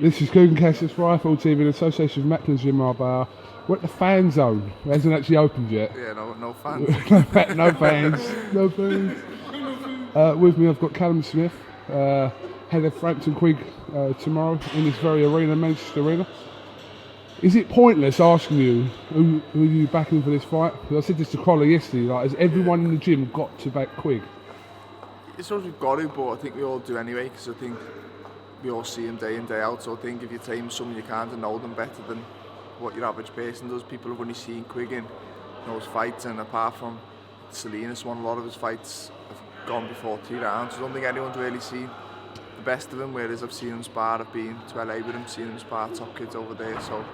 This is KUGAN CASSIUS Rifle TV in association with Macklin's Gym Marbella. We're at the fan zone. It hasn't actually opened yet. Yeah, no fans. No fans. No fans. With me I've got Callum Smith, head of FRAMPTON QUIGG tomorrow in this very arena, Manchester Arena. Is it pointless asking you who you backing for this fight? Because I said this to Collar yesterday, like, has everyone in the gym got to back QUIGG? It's what we've got to, but I think we all do anyway, because I think we all see him day in, day out. So I think if you train someone, you kind of know them better than what your average person does. People have only seen QUIGG in those fights, and apart from Salinas one, a lot of his fights have gone before 3 rounds. I don't think anyone's really seen the best of him, whereas I've seen him spar, I've been to LA with him, seen him spar top kids over there, so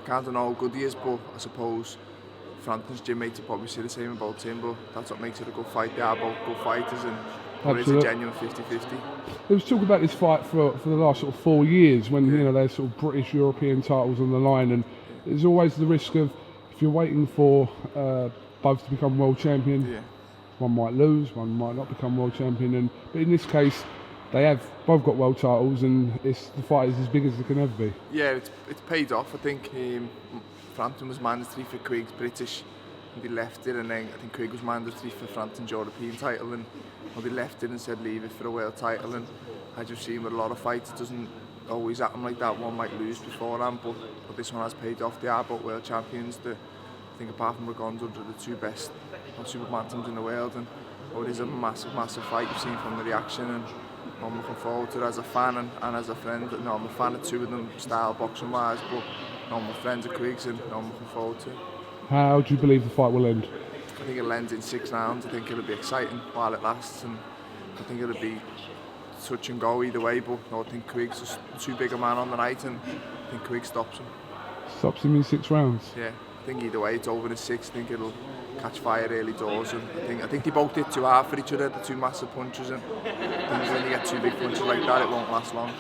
I kind of know how good he is, but I suppose Frampton's gym mates will probably say the same about him, but that's what makes it a good fight. They are both good fighters, and it's a genuine 50-50. There was talk about this fight for the last sort of 4 years when you know there's sort of British European titles on the line, and there's always the risk of, if you're waiting for both to become world champion, one might lose, one might not become world champion, but in this case they have both got world titles, and the fight is as big as it can ever be. Yeah, it's paid off. I think Frampton was mandatory for QUIGG's British, and they left it, and then I think QUIGG was mandatory for Frampton's European title, and they left it and said leave it for a world title. And as you've seen with a lot of fights, it doesn't always happen like that. One might lose beforehand, but this one has paid off. They are both world champions. I think apart from Ragonda, they're the two best super bantams in the world, and it is a massive fight. You've seen from the reaction, and I'm looking forward to it as a fan and as a friend. I'm a fan of two of them, style boxing wise, but I'm a friend of QUIGG's, and I'm looking forward to it. How do you believe the fight will end? I think it'll end in 6 rounds. I think it'll be exciting while it lasts, and I think it'll be touch and go either way, but I think QUIGG's just too big a man on the night, and I think QUIGG stops him. Stops him in 6 rounds? Yeah, I think either way it's over in 6. I think it'll catch fire early doors, and I think they both did too hard for each other, the two massive punches, and I think when you get 2 big punches like that, it won't last long.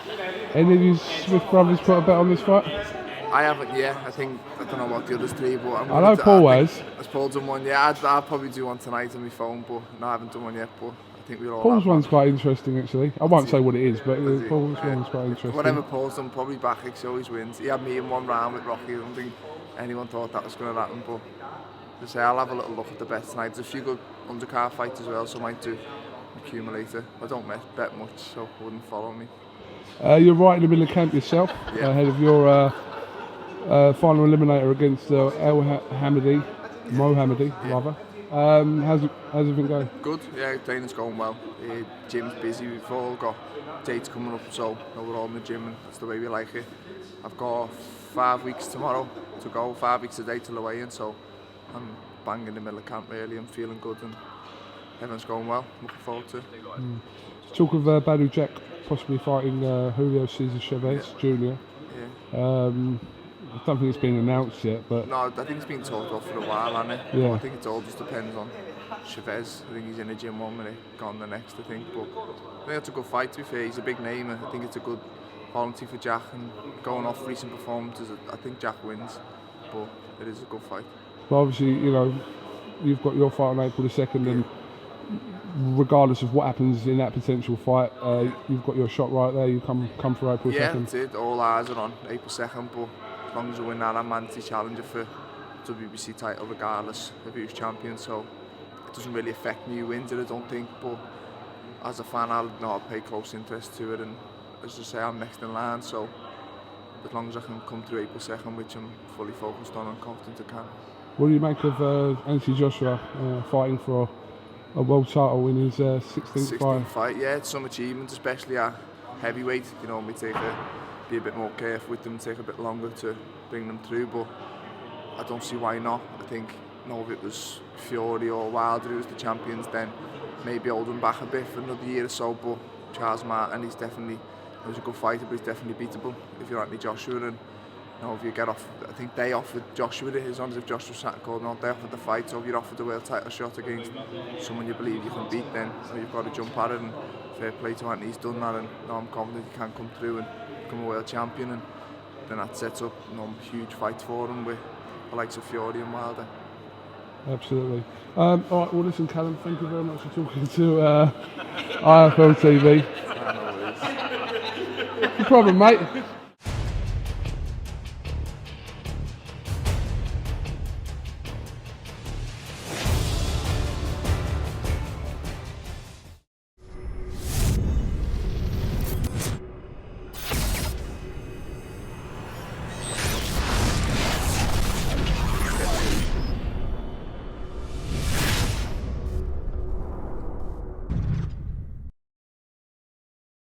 Any of you Smith brothers put a bet on this fight? I haven't, yeah. I don't know about the other 3, but I know Paul has. Has Paul done one? Yeah, I'll probably do one tonight on my phone, but no, I haven't done one yet, but I think we're all... Paul's one's quite interesting, actually. I won't say what it is, but Paul's one's quite interesting. Whatever Paul's done, probably back, he always wins. He had me in 1 round with Rocky. I don't think anyone thought that was going to happen, but to say, I'll have a little look at the bet tonight. There's a few good undercard fights as well, so I might do accumulator. I don't bet much, so it wouldn't follow me. You're right in the middle of camp yourself, ahead of your final eliminator against Mohammadi, rather. How's everything going? Good, yeah, training's going well. Gym's busy, we've all got dates coming up, so we're all in the gym, and that's the way we like it. I've got 5 weeks tomorrow to go, 5 weeks a day till the weigh-in, so I'm bang in the middle of camp really. I'm feeling good, and everything's going well. Looking forward to it. Talk of Badu Jack possibly fighting Julio Cesar Chavez Jr. I don't think it's been announced yet, but... No, I think it's been talked off for a while, hasn't it? Yeah. I think it all just depends on Chavez. I think he's in the gym 1 minute, gone the next, I think. But I think it's a good fight, to be fair. He's a big name, and I think it's a good quality for Jack. And going off recent performances, I think Jack wins. But it is a good fight. Well, obviously, you know, you've got your fight on April the 2nd, and regardless of what happens in that potential fight, you've got your shot right there. You come for April 2nd. Yeah, that's it. All eyes are on April 2nd, but as long as I win that, I'm mandatory challenger for WBC title regardless of who's champion, so it doesn't really affect me who wins it, I don't think, but as a fan I'll pay close interest to it, and as I say, I'm next in line, so as long as I can come through April 2nd, which I'm fully focused on and confident I can. What do you make of Anthony Joshua fighting for a world title in his 16th fight? Yeah, it's some achievement, especially at heavyweight. You know, we be a bit more careful with them, take a bit longer to bring them through, but I don't see why not. I think, if it was Fury or Wilder who was the champions, then maybe hold them back a bit for another year or so, but Charles Martin, he's a good fighter, but he's definitely beatable if you're Anthony Joshua, and if you get off, I think they offered Joshua it, as long as if Joshua sat called on, they offered the fight, so if you're offered the world title shot against someone you believe you can beat, then you've got to jump at it, and fair play to Anthony, he's done that, and I'm confident he can come through and become a world champion, and then that sets up huge fights for him with the likes of Fury and Wilder. Absolutely. All right, well listen Callum, thank you very much for talking to IFL TV. No problem, mate.